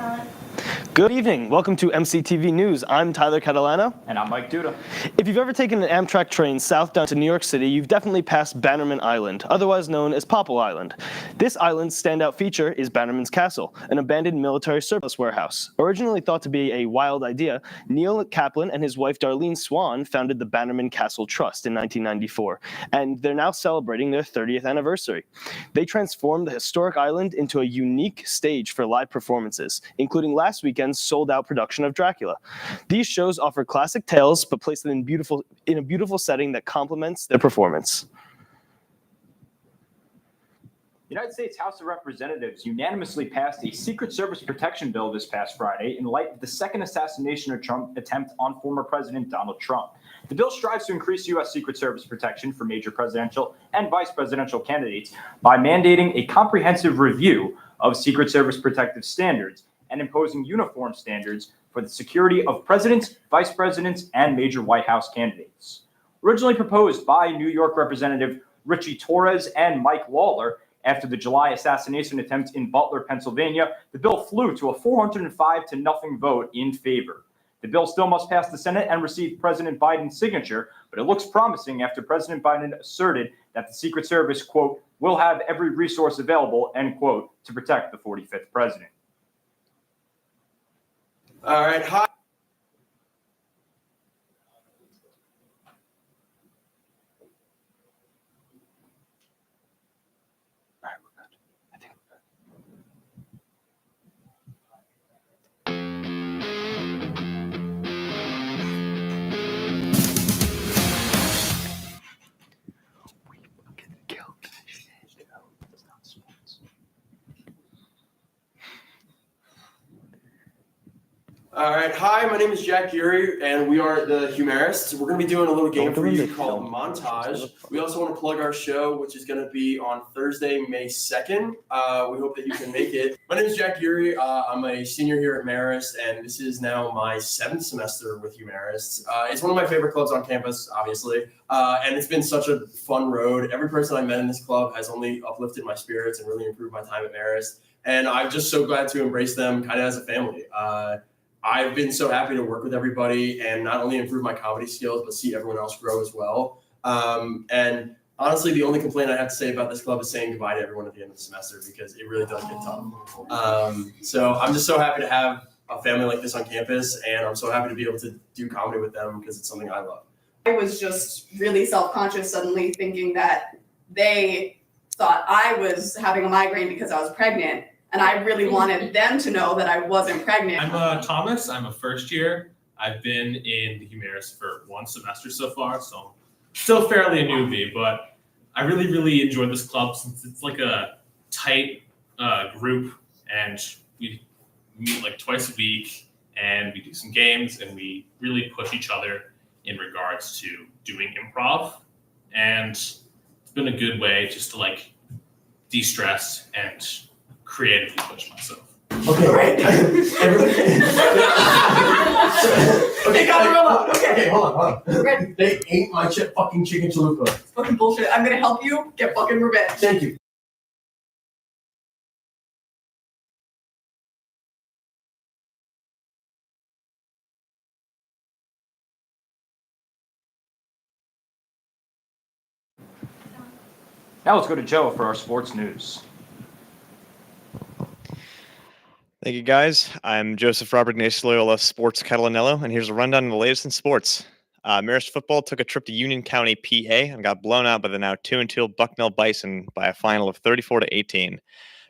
Alec. Good evening. Welcome to MCTV News. I'm Tyler Catalano. And I'm Mike Duda. If you've ever taken an Amtrak train southbound to New York City, you've definitely passed Bannerman Island, otherwise known as Popple Island. This island's standout feature is Bannerman's Castle, an abandoned military surplus warehouse. Originally thought to be a wild idea, Neil Kaplan and his wife Darlene Swan founded the Bannerman Castle Trust in 1994, and they're now celebrating their 30th anniversary. They transformed the historic island into a unique stage for live performances, including last weekend's sold-out production of Dracula. These shows offer classic tales, but place them in a beautiful setting that complements their performance. The United States House of Representatives unanimously passed a Secret Service protection bill this past Friday in light of the second assassination attempt on former President Donald Trump. The bill strives to increase U.S. Secret Service protection for major presidential and vice presidential candidates by mandating a comprehensive review of Secret Service protective standards and imposing uniform standards for the security of presidents, vice presidents, and major White House candidates. Originally proposed by New York Representative Richie Torres and Mike Lawler, after the July assassination attempt in Butler, Pennsylvania, the bill flew to a 405-0 vote in favor. The bill still must pass the Senate and receive President Biden's signature, but it looks promising after President Biden asserted that the Secret Service, quote, will have every resource available, end quote, to protect the 45th president. All right, hi. All right, hi, my name is Jack Geary, and we are the Humorists. We're going to be doing a little game for you called Montage. We also want to plug our show, which is going to be on Thursday, May 2nd. We hope that you can make it. My name is Jack Geary. I'm a senior here at Marist, and this is now my 7th semester with Humorists. It's one of my favorite clubs on campus, obviously, and it's been such a fun road. Every person I met in this club has only uplifted my spirits and really improved my time at Marist, and I'm just so glad to embrace them kind of as a family. I've been so happy to work with everybody and not only improve my comedy skills, but see everyone else grow as well. And honestly, the only complaint I have to say about this club is saying goodbye to everyone at the end of the semester because it really does get tough. So I'm just so happy to have a family like this on campus, and I'm so happy to be able to do comedy with them because it's something I love. I was just really self-conscious suddenly thinking that they thought I was having a migraine because I was pregnant. And I really wanted them to know that I wasn't pregnant. I'm Thomas. I'm a first year. I've been in the Humorists for one semester so far, so I'm still fairly a newbie, but I really, really enjoy this club since it's like a tight group, and we meet like twice a week, and we do some games, and we really push each other in regards to doing improv, and it's been a good way just to like de-stress and creatively push myself. Okay, right. They got real loud. Okay, hold on. They ate my fucking chicken chalupa. It's fucking bullshit. I'm gonna help you get fucking revenge. Thank you. Now let's go to Joe for our sports news. Thank you, guys. I'm Joseph Robert Ignacio Loyola Sports Catalanello, and here's a rundown of the latest in sports. Marist football took a trip to Union County, PA, and got blown out by the now 2-2 Bucknell Bison by a final of 34-18.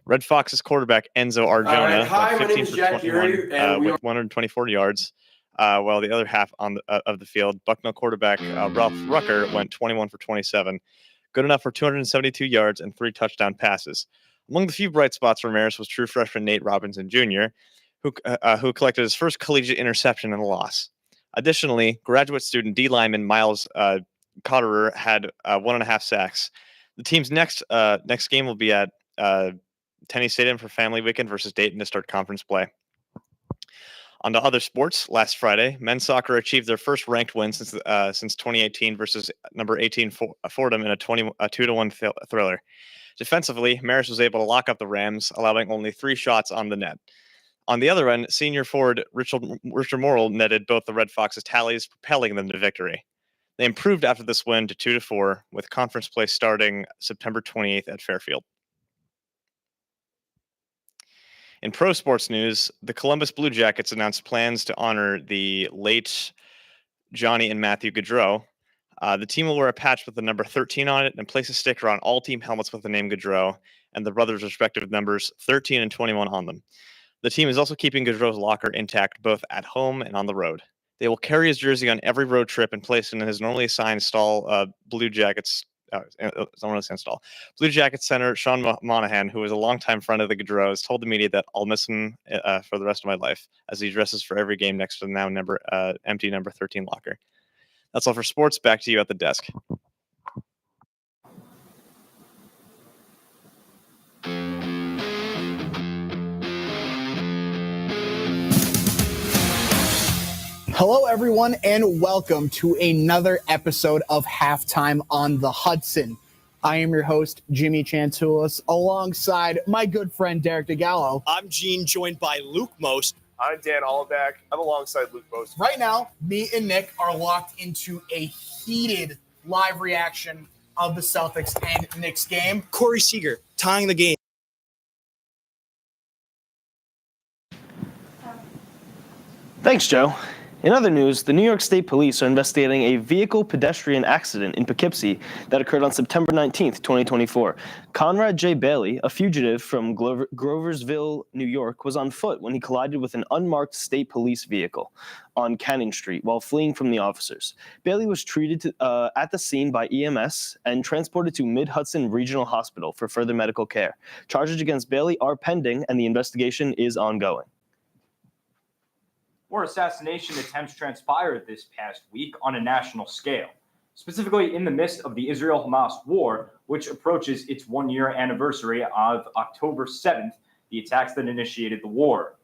Red Fox's quarterback Enzo Arjona went 15 for 21 with 124 yards, while the other half of the field, Bucknell quarterback Ralph Rucker went 21 for 27, good enough for 272 yards and 3 touchdown passes. Among the few bright spots for Marist was true freshman Nate Robinson Jr., who collected his first collegiate interception in a loss. Additionally, graduate student D lineman Miles Cotterer had 1.5 sacks. The team's next game will be at Tenney Stadium for Family Weekend versus Dayton to start conference play. On to other sports. Last Friday, men's soccer achieved their first ranked win since 2018 versus number 18 Fordham in a 2-1 thriller. Defensively, Marist was able to lock up the Rams, allowing only 3 shots on the net. On the other end, senior forward Richard Morrill netted both the Red Foxes' tallies, propelling them to victory. They improved after this win to 2-4, with conference play starting September 28th at Fairfield. In pro sports news, the Columbus Blue Jackets announced plans to honor the late Johnny and Matthew Gaudreau. The team will wear a patch with the number 13 on it and place a sticker on all team helmets with the name Gaudreau and the brothers' respective numbers 13 and 21 on them. The team is also keeping Gaudreau's locker intact both at home and on the road. They will carry his jersey on every road trip and place it in his normally assigned stall. Blue Jackets center Sean Monahan, who is a longtime friend of the Gaudreaus, told the media that I'll miss him for the rest of my life as he dresses for every game next to the now empty number 13 locker. That's all for sports. Back to you at the desk. Hello, everyone, and welcome to another episode of Halftime on the Hudson. I am your host, Jimmy Chantulis, alongside my good friend, Derek DeGallo. I'm Gene, joined by Luke Most. I'm Dan Alleback. I'm alongside Luke Most. Right now, me and Nick are locked into a heated live reaction of the Celtics and Knicks game. Corey Seager tying the game. Thanks, Joe. In other news, the New York State Police are investigating a vehicle pedestrian accident in Poughkeepsie that occurred on September 19th, 2024. Conrad J. Bailey, a fugitive from Groversville, New York, was on foot when he collided with an unmarked state police vehicle on Cannon Street while fleeing from the officers. Bailey was treated at the scene by EMS and transported to Mid-Hudson Regional Hospital for further medical care. Charges against Bailey are pending and the investigation is ongoing. More assassination attempts transpired this past week on a national scale, specifically in the midst of the Israel-Hamas war, which approaches its one-year anniversary of October 7th, the attacks that initiated the war.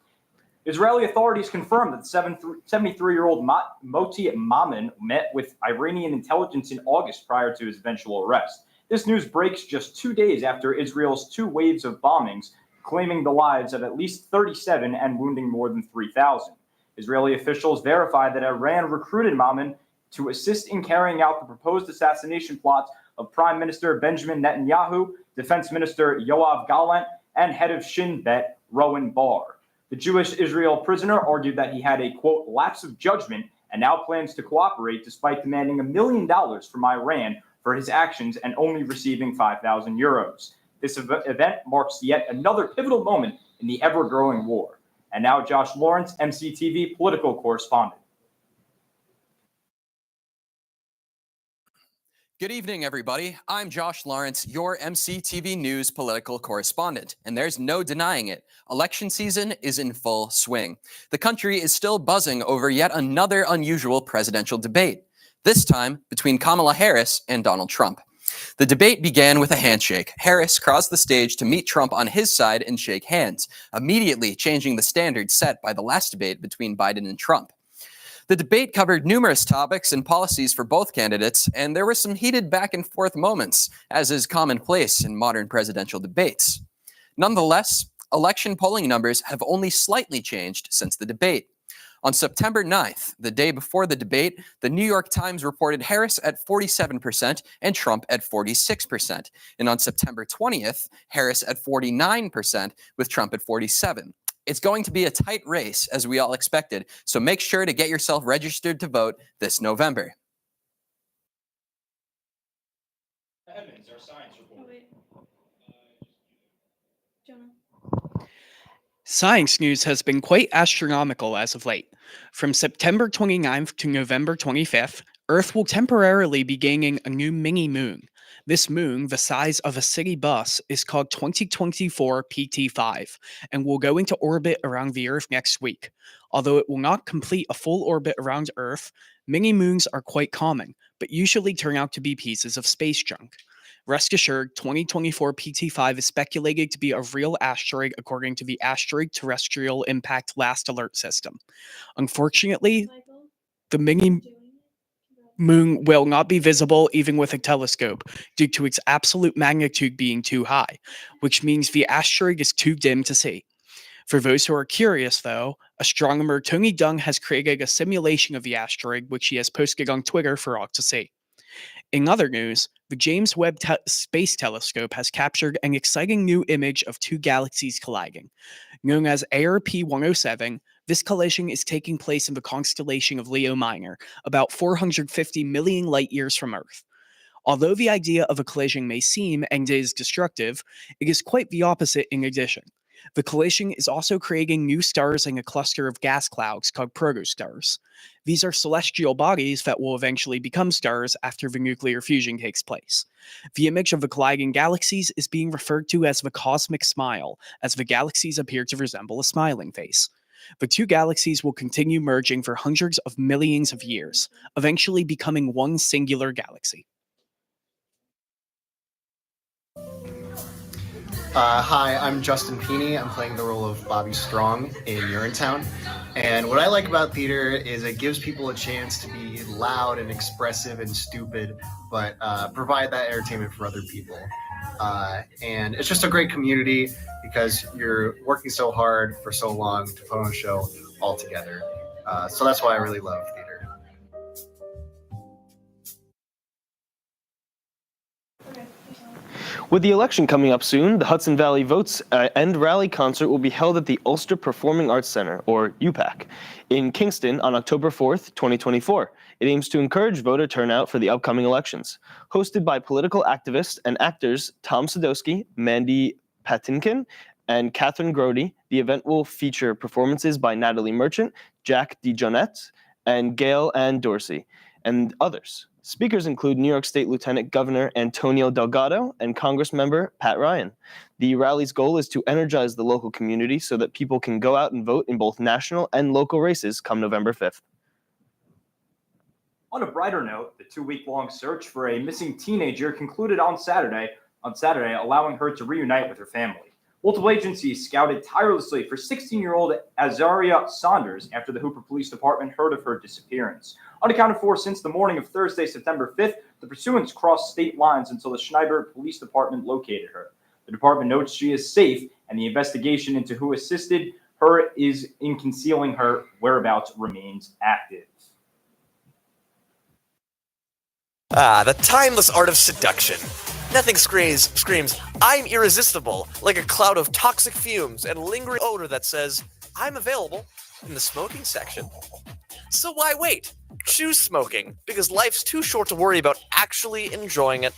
Israeli authorities confirmed that the 73-year-old Moti Mammon met with Iranian intelligence in August prior to his eventual arrest. This news breaks just 2 days after Israel's two waves of bombings, claiming the lives of at least 37 and wounding more than 3,000. Israeli officials verified that Iran recruited Mammon to assist in carrying out the proposed assassination plots of Prime Minister Benjamin Netanyahu, Defense Minister Yoav Gallant, and head of Shin Bet, Rowan Bar. The Jewish Israel prisoner argued that he had a, quote, lapse of judgment and now plans to cooperate despite demanding $1 million from Iran for his actions and only receiving 5,000 euros. This event marks yet another pivotal moment in the ever-growing war. And now Josh Lawrence, MCTV political correspondent. Good evening, everybody. I'm Josh Lawrence, your MCTV News political correspondent, and there's no denying it. Election season is in full swing. The country is still buzzing over yet another unusual presidential debate, this time between Kamala Harris and Donald Trump. The debate began with a handshake. Harris crossed the stage to meet Trump on his side and shake hands, immediately changing the standard set by the last debate between Biden and Trump. The debate covered numerous topics and policies for both candidates, and there were some heated back and forth moments, as is commonplace in modern presidential debates. Nonetheless, election polling numbers have only slightly changed since the debate. On September 9th, the day before the debate, the New York Times reported Harris at 47% and Trump at 46%. And on September 20th, Harris at 49% with Trump at 47%. It's going to be a tight race, as we all expected, so make sure to get yourself registered to vote this November. Edmonds, our science reporter. Jonah. Science news has been quite astronomical as of late. From September 29th to November 25th, Earth will temporarily be gaining a new mini-moon. This moon, the size of a city bus, is called 2024 PT5 and will go into orbit around the Earth next week. Although it will not complete a full orbit around Earth, mini-moons are quite common, but usually turn out to be pieces of space junk. Rest assured, 2024 PT5 is speculated to be a real asteroid according to the Asteroid Terrestrial Impact Last Alert System. Unfortunately, the mini-moon will not be visible even with a telescope due to its absolute magnitude being too high, which means the asteroid is too dim to see. For those who are curious, though, astronomer Tony Dung has created a simulation of the asteroid, which he has posted on Twitter for all to see. In other news, the James Webb Space Telescope has captured an exciting new image of two galaxies colliding. Known as ARP 107, this collision is taking place in the constellation of Leo Minor, about 450 million light years from Earth. Although the idea of a collision may seem and is destructive, it is quite the opposite in addition. The collision is also creating new stars in a cluster of gas clouds called protostars. These are celestial bodies that will eventually become stars after the nuclear fusion takes place. The image of the colliding galaxies is being referred to as the cosmic smile, as the galaxies appear to resemble a smiling face. The two galaxies will continue merging for hundreds of millions of years, eventually becoming one singular galaxy. Hi, I'm Justin Peeney. I'm playing the role of Bobby Strong in Urinetown. And what I like about theater is it gives people a chance to be loud and expressive and stupid, but provide that entertainment for other people. And it's just a great community because you're working so hard for so long to put on a show all together. So that's why I really love theater. With the election coming up soon, the Hudson Valley Votes and Rally concert will be held at the Ulster Performing Arts Center, or UPAC, in Kingston on October 4th, 2024. It aims to encourage voter turnout for the upcoming elections. Hosted by political activists and actors Tom Sadowski, Mandy Patinkin, and Catherine Grody, the event will feature performances by Natalie Merchant, Jack DeJohnette, and Gail Ann Dorsey, and others. Speakers include New York State Lieutenant Governor Antonio Delgado and Congress member Pat Ryan. The rally's goal is to energize the local community so that people can go out and vote in both national and local races come November 5th. On a brighter note, the 2-week-long search for a missing teenager concluded on Saturday, allowing her to reunite with her family. Multiple agencies scouted tirelessly for 16-year-old Azaria Saunders after the Hooper Police Department heard of her disappearance. Unaccounted for since the morning of Thursday, September 5th, the pursuance crossed state lines until the Schneider Police Department located her. The department notes she is safe, and the investigation into who assisted her in concealing her whereabouts remains active. The timeless art of seduction. Nothing screams, I'm irresistible, like a cloud of toxic fumes and lingering odor that says, I'm available in the smoking section. So why wait? Choose smoking, because life's too short to worry about actually enjoying it.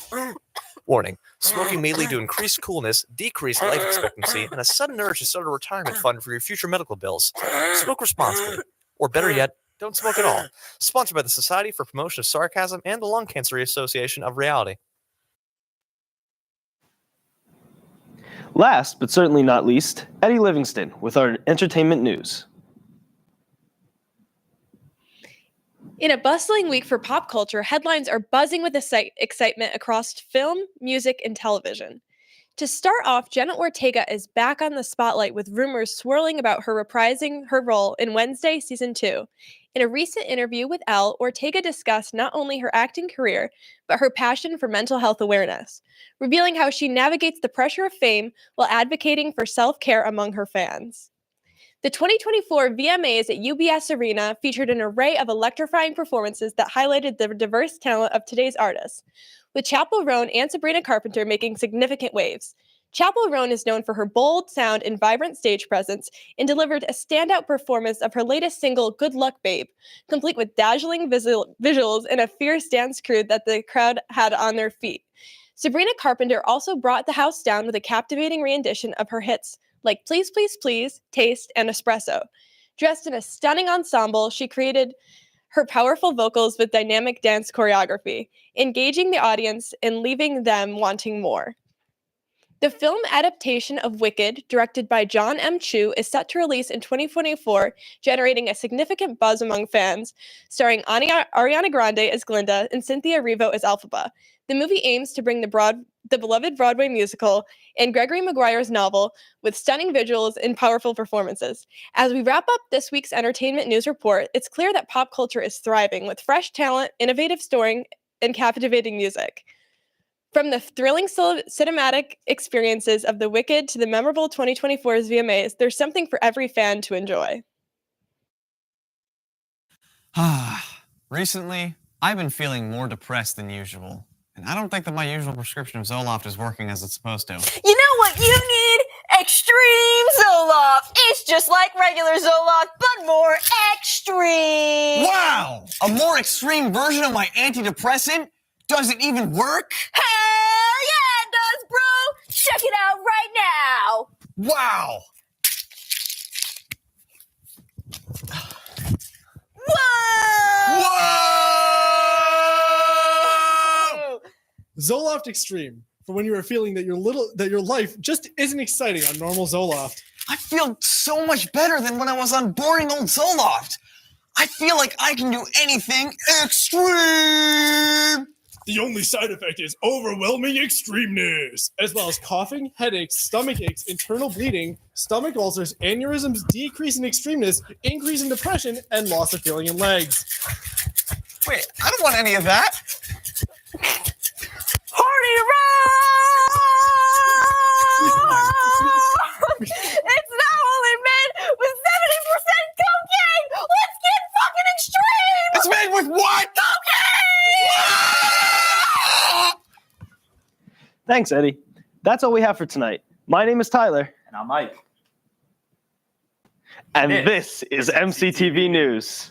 Warning, smoking may lead to increased coolness, decreased life expectancy, and a sudden urge to start a retirement fund for your future medical bills. Smoke responsibly. Or better yet, don't smoke at all. Sponsored by the Society for Promotion of Sarcasm and the Lung Cancer Association of Reality. Last, but certainly not least, Eddie Livingston with our entertainment news. In a bustling week for pop culture, headlines are buzzing with excitement across film, music, and television. To start off, Jenna Ortega is back on the spotlight with rumors swirling about her reprising her role in Wednesday Season 2. In a recent interview with Elle, Ortega discussed not only her acting career, but her passion for mental health awareness, revealing how she navigates the pressure of fame while advocating for self-care among her fans. The 2024 VMAs at UBS Arena featured an array of electrifying performances that highlighted the diverse talent of today's artists, with Chappell Roan and Sabrina Carpenter making significant waves. Chappell Roan is known for her bold sound and vibrant stage presence and delivered a standout performance of her latest single, Good Luck Babe, complete with dazzling visuals and a fierce dance crew that the crowd had on their feet. Sabrina Carpenter also brought the house down with a captivating rendition of her hits like Please, Please, Please, Taste, and Espresso. Dressed in a stunning ensemble, she created her powerful vocals with dynamic dance choreography, engaging the audience and leaving them wanting more. The film adaptation of Wicked, directed by John M. Chu, is set to release in 2024, generating a significant buzz among fans, starring Ariana Grande as Glinda and Cynthia Erivo as Elphaba. The movie aims to bring the beloved Broadway musical and Gregory Maguire's novel with stunning visuals and powerful performances. As we wrap up this week's entertainment news report, it's clear that pop culture is thriving with fresh talent, innovative storytelling, and captivating music. From the thrilling cinematic experiences of The Wicked to the memorable 2024's VMAs, there's something for every fan to enjoy. Recently, I've been feeling more depressed than usual, and I don't think that my usual prescription of Zoloft is working as it's supposed to. You know what you need? Extreme Zoloft. It's just like regular Zoloft, but more extreme. Wow! A more extreme version of my antidepressant? Does it even work? Hell yeah, it does, bro! Check it out right now. Wow! Whoa! Zoloft Extreme, for when you are feeling that your life just isn't exciting on normal Zoloft. I feel so much better than when I was on boring old Zoloft. I feel like I can do anything extreme. The only side effect is overwhelming extremeness, as well as coughing, headaches, stomach aches, internal bleeding, stomach ulcers, aneurysms, decrease in extremeness, increase in depression, and loss of feeling in legs. Wait, I don't want any of that. Party rock! It's now only made with 70% cocaine! Let's get fucking extreme! It's made with what? Cocaine! Thanks, Eddie. That's all we have for tonight. My name is Tyler. And I'm Mike. And this is MCTV News.